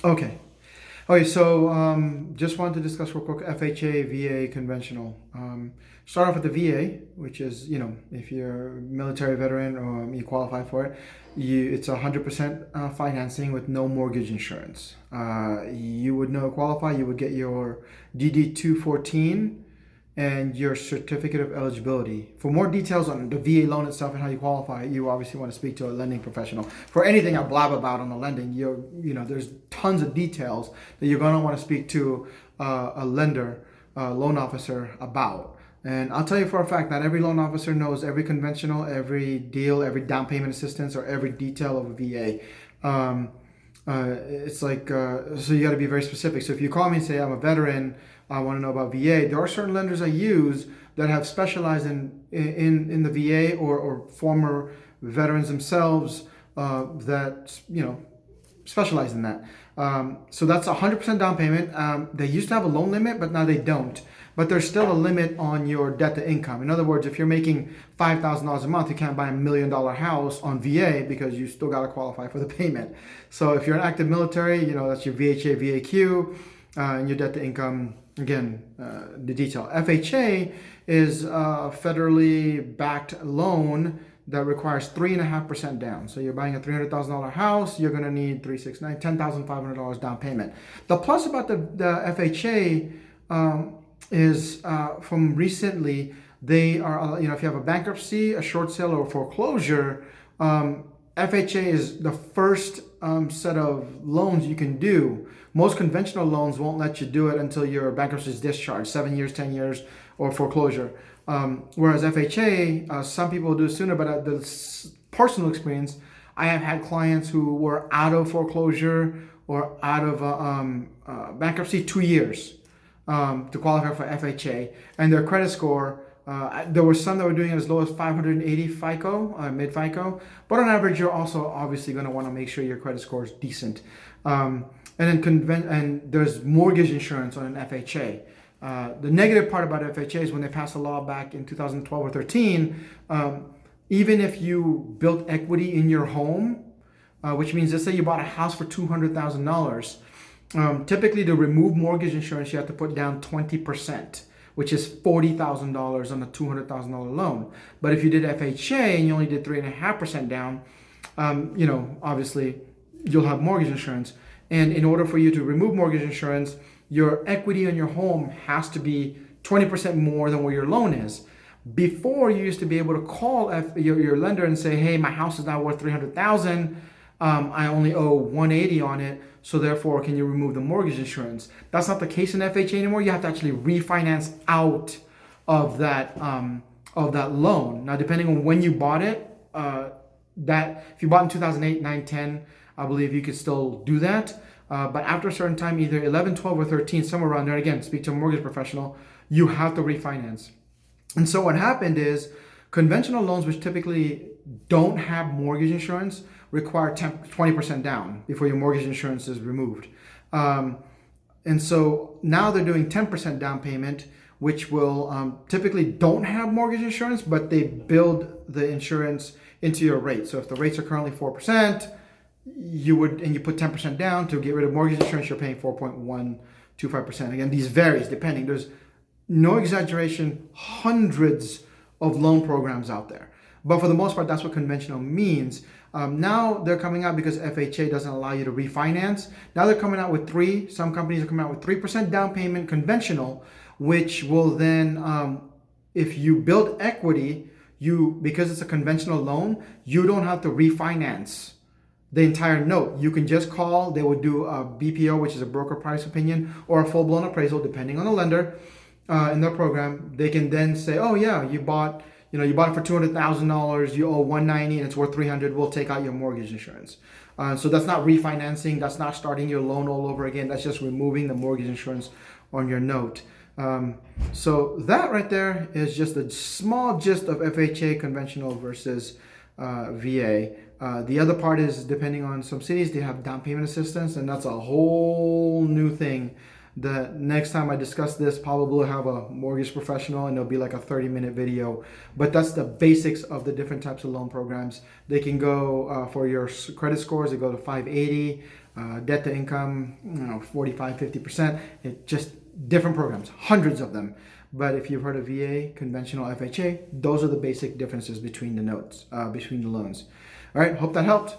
Okay. Okay, so just wanted to discuss real quick FHA, VA, conventional. Start off with the VA, which is, if you're a military veteran or you qualify for it, it's 100% financing with no mortgage insurance. You would know qualify, you would get your DD 214 and your certificate of eligibility. For more details on the VA loan itself and how you qualify, you obviously want to speak to a lending professional. For anything I blab about on the lending, there's tons of details that you're going to want to speak to a lender, loan officer about. And I'll tell you for a fact, not every loan officer knows every conventional, every deal, every down payment assistance, or every detail of a VA. It's like, so you got to be very specific. So if you call me and say, I'm a veteran, I want to know about VA, there are certain lenders I use that have specialized in the VA or former veterans themselves that, specialize in that. So that's 100% down payment. They used to have a loan limit, but now they don't. But there's still a limit on your debt to income. In other words, if you're making $5,000 a month, you can't buy $1 million house on VA because you still got to qualify for the payment. So if you're an active military, that's your VHA, VAQ, and your debt to income. Again, the detail. FHA is a federally backed loan that requires 3.5% down. So you're buying a $300,000 house, you're going to need $10,500 down payment. The plus about the FHA is from recently, they are, if you have a bankruptcy, a short sale, or a foreclosure, FHA is the first set of loans you can do. Most conventional loans won't let you do it until your bankruptcy is discharged, 7 years, 10 years, or foreclosure. Whereas FHA, some people will do it sooner, but the personal experience, I have had clients who were out of foreclosure or out of bankruptcy 2 years to qualify for FHA, and their credit score. There were some that were doing it as low as 580 FICO, mid FICO, but on average, you're also obviously going to want to make sure your credit score is decent. And then there's mortgage insurance on an FHA. The negative part about FHA is when they passed a law back in 2012 or 13, even if you built equity in your home, which means, let's say you bought a house for $200,000, typically to remove mortgage insurance, you have to put down 20%, which is $40,000 on a $200,000 loan. But if you did FHA and you only did 3.5% down, obviously you'll have mortgage insurance. And in order for you to remove mortgage insurance, your equity on your home has to be 20% more than what your loan is. Before, you used to be able to call your lender and say, hey, my house is now worth $300,000. I only owe 180 on it. So therefore, can you remove the mortgage insurance? That's not the case in FHA anymore. You have to actually refinance out of that loan. Now, depending on when you bought it, that if you bought in 2008, 9, 10, I believe you could still do that. But after a certain time, either 11, 12, or 13, somewhere around there, again, speak to a mortgage professional, you have to refinance. And so what happened is conventional loans, which typically don't have mortgage insurance, require 20% down before your mortgage insurance is removed. And so now they're doing 10% down payment, which will typically don't have mortgage insurance, but they build the insurance into your rate. So if the rates are currently 4%, you put 10% down to get rid of mortgage insurance, you're paying 4.125%. Again, these varies depending. There's no exaggeration, hundreds of loan programs out there. But for the most part, that's what conventional means. Now they're coming out because FHA doesn't allow you to refinance. Now they're coming out with some companies are coming out with 3% down payment conventional, which will then, if you build equity, because it's a conventional loan, you don't have to refinance the entire note. You can just call, they would do a BPO, which is a broker price opinion, or a full-blown appraisal, depending on the lender in their program. They can then say, oh yeah, you bought it for $200,000, you owe 190 and it's worth 300, we'll take out your mortgage insurance. So that's not refinancing, that's not starting your loan all over again, that's just removing the mortgage insurance on your note. So that right there is just a small gist of FHA conventional versus VA. The other part is, depending on some cities, they have down payment assistance, and that's a whole new thing. The next time I discuss this, probably will have a mortgage professional, and it'll be like a 30-minute video. But that's the basics of the different types of loan programs. They can go for your credit scores, they go to 580. debt to income, 45, 50%. It just different programs, hundreds of them. But if you've heard of VA, conventional FHA, those are the basic differences between the notes, between the loans. All right, hope that helped.